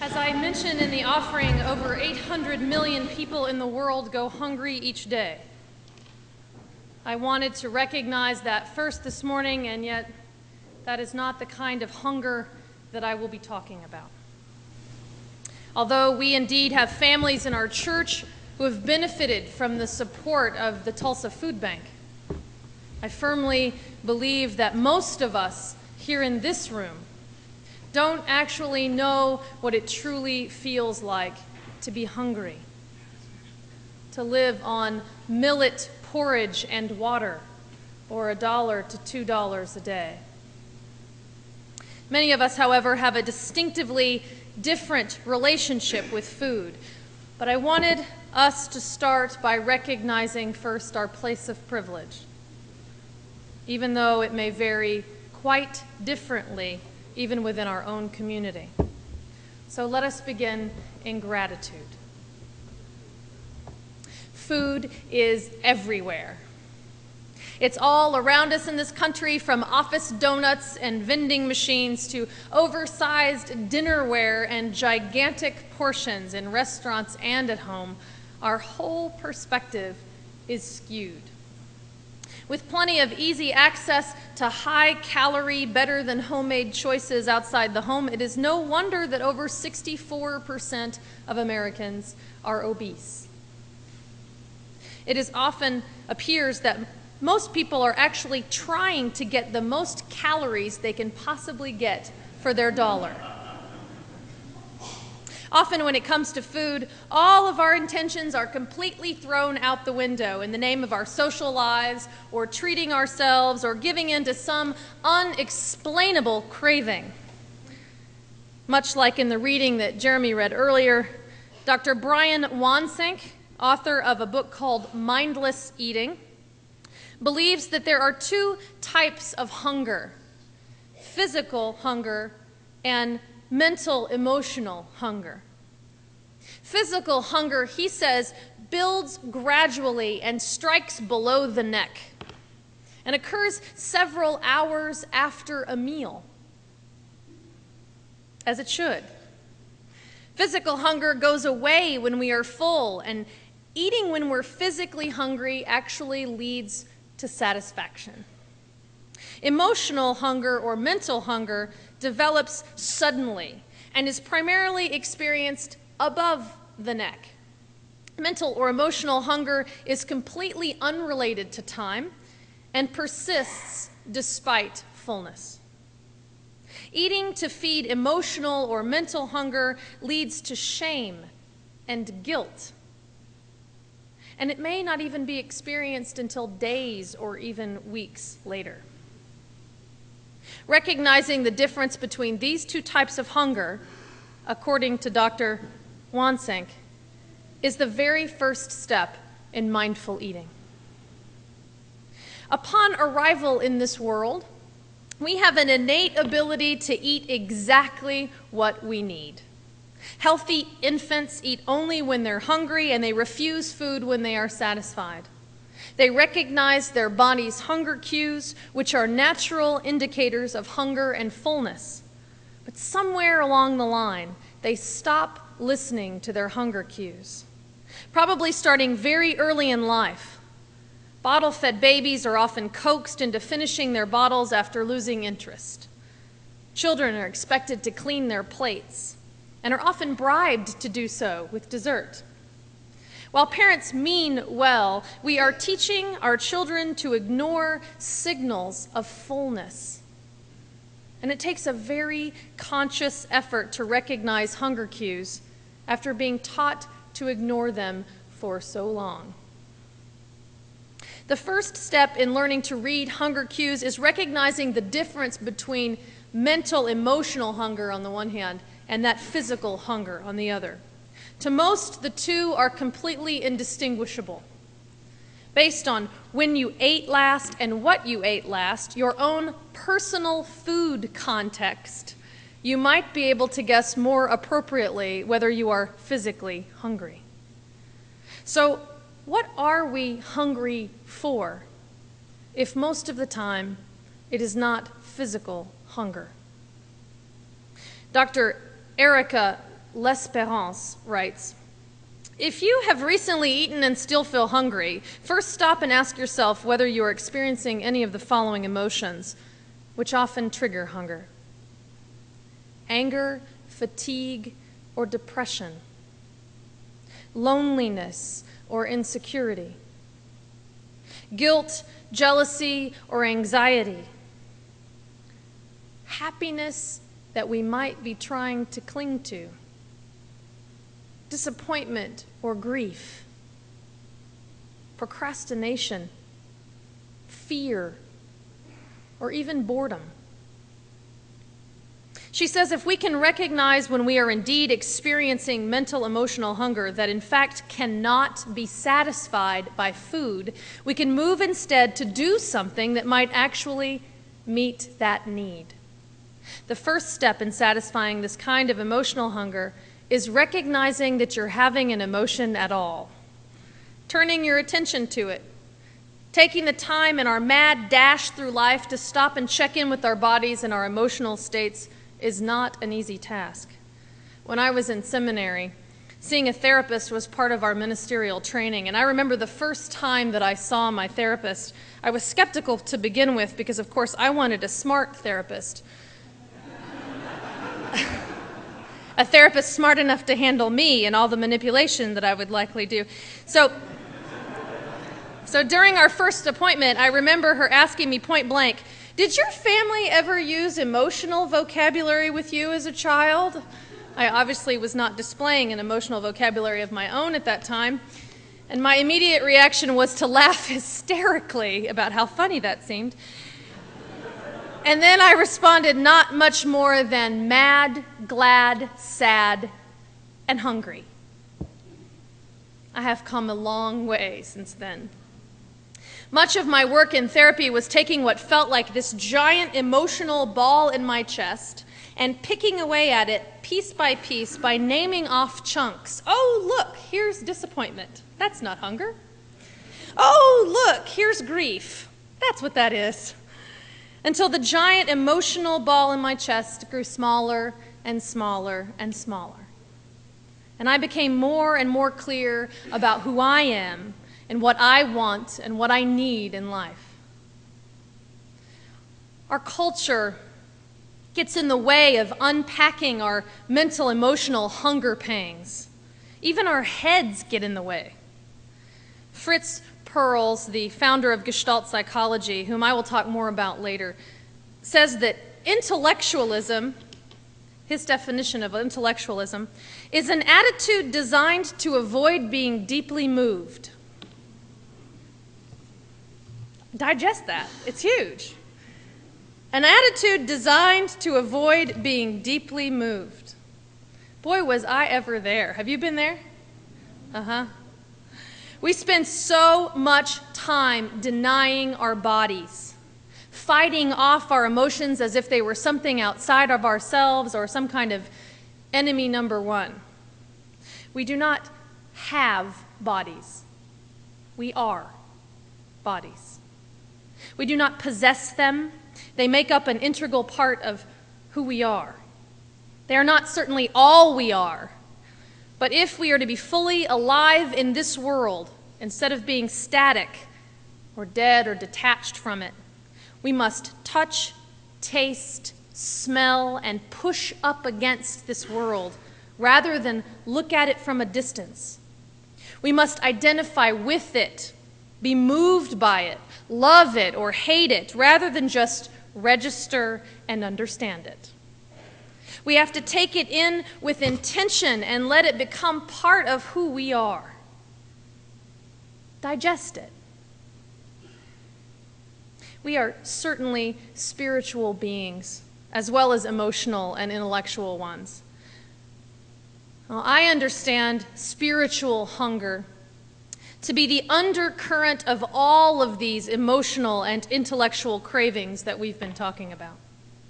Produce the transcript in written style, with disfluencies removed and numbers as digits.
As I mentioned in the offering, over 800 million people in the world go hungry each day. I wanted to recognize that first this morning, and yet that is not the kind of hunger that I will be talking about. Although we indeed have families in our church who have benefited from the support of the Tulsa Food Bank, I firmly believe that most of us here in this room don't actually know what it truly feels like to be hungry, to live on millet porridge and water, or $1 to $2 a day. Many of us, however, have a distinctively different relationship with food, but I wanted us to start by recognizing first our place of privilege, even though it may vary quite differently even within our own community. So let us begin in gratitude. Food is everywhere. It's all around us in this country, from office donuts and vending machines to oversized dinnerware and gigantic portions in restaurants and at home. Our whole perspective is skewed. With plenty of easy access to high-calorie, better-than-homemade choices outside the home, it is no wonder that over 64% of Americans are obese. It often appears that most people are actually trying to get the most calories they can possibly get for their dollar. Often when it comes to food, all of our intentions are completely thrown out the window in the name of our social lives, or treating ourselves, or giving in to some unexplainable craving. Much like in the reading that Jeremy read earlier, Dr. Brian Wansink, author of a book called Mindless Eating, believes that there are two types of hunger: physical hunger and mental, emotional hunger. Physical hunger, he says, builds gradually and strikes below the neck and occurs several hours after a meal, as it should. Physical hunger goes away when we are full, and eating when we're physically hungry actually leads to satisfaction. Emotional hunger or mental hunger develops suddenly and is primarily experienced above the neck. Mental or emotional hunger is completely unrelated to time and persists despite fullness. Eating to feed emotional or mental hunger leads to shame and guilt, and it may not even be experienced until days or even weeks later. Recognizing the difference between these two types of hunger, according to Dr. Wansink, is the very first step in mindful eating. Upon arrival in this world, we have an innate ability to eat exactly what we need. Healthy infants eat only when they're hungry, and they refuse food when they are satisfied. They recognize their body's hunger cues, which are natural indicators of hunger and fullness. But somewhere along the line, they stop listening to their hunger cues, probably starting very early in life. Bottle-fed babies are often coaxed into finishing their bottles after losing interest. Children are expected to clean their plates and are often bribed to do so with dessert. While parents mean well, we are teaching our children to ignore signals of fullness. And it takes a very conscious effort to recognize hunger cues after being taught to ignore them for so long. The first step in learning to read hunger cues is recognizing the difference between mental, emotional hunger on the one hand and that physical hunger on the other. To most, the two are completely indistinguishable. Based on when you ate last and what you ate last, your own personal food context, you might be able to guess more appropriately whether you are physically hungry. So, what are we hungry for if most of the time it is not physical hunger? Dr. Erica L'Espérance writes, "If you have recently eaten and still feel hungry, first stop and ask yourself whether you are experiencing any of the following emotions, which often trigger hunger: anger, fatigue, or depression, loneliness or insecurity, guilt, jealousy, or anxiety, happiness that we might be trying to cling to, disappointment or grief, procrastination, fear, or even boredom." She says if we can recognize when we are indeed experiencing mental emotional hunger that in fact cannot be satisfied by food, we can move instead to do something that might actually meet that need. The first step in satisfying this kind of emotional hunger is recognizing that you're having an emotion at all, turning your attention to it, taking the time in our mad dash through life to stop and check in with our bodies and our emotional states is not an easy task. When I was in seminary, seeing a therapist was part of our ministerial training, and I remember the first time that I saw my therapist, I was skeptical to begin with because, of course, I wanted a smart therapist. A therapist smart enough to handle me and all the manipulation that I would likely do. So during our first appointment, I remember her asking me point blank, "Did your family ever use emotional vocabulary with you as a child?" I obviously was not displaying an emotional vocabulary of my own at that time, and my immediate reaction was to laugh hysterically about how funny that seemed. And then I responded not much more than mad, glad, sad, and hungry. I have come a long way since then. Much of my work in therapy was taking what felt like this giant emotional ball in my chest and picking away at it piece by naming off chunks. Oh, look, here's disappointment. That's not hunger. Oh, look, here's grief. That's what that is. Until the giant emotional ball in my chest grew smaller and smaller and smaller. And I became more and more clear about who I am and what I want and what I need in life. Our culture gets in the way of unpacking our mental, emotional hunger pangs. Even our heads get in the way. Fritz Perls, the founder of Gestalt psychology, whom I will talk more about later, says that intellectualism, his definition of intellectualism, is an attitude designed to avoid being deeply moved. Digest that. It's huge. An attitude designed to avoid being deeply moved. Boy, was I ever there. Have you been there? Uh-huh. We spend so much time denying our bodies, fighting off our emotions as if they were something outside of ourselves or some kind of enemy number one. We do not have bodies. We are bodies. We do not possess them. They make up an integral part of who we are. They are not certainly all we are. But if we are to be fully alive in this world, instead of being static or dead or detached from it, we must touch, taste, smell, and push up against this world rather than look at it from a distance. We must identify with it, be moved by it, love it or hate it, rather than just register and understand it. We have to take it in with intention and let it become part of who we are. Digest it. We are certainly spiritual beings, as well as emotional and intellectual ones. Now, I understand spiritual hunger to be the undercurrent of all of these emotional and intellectual cravings that we've been talking about.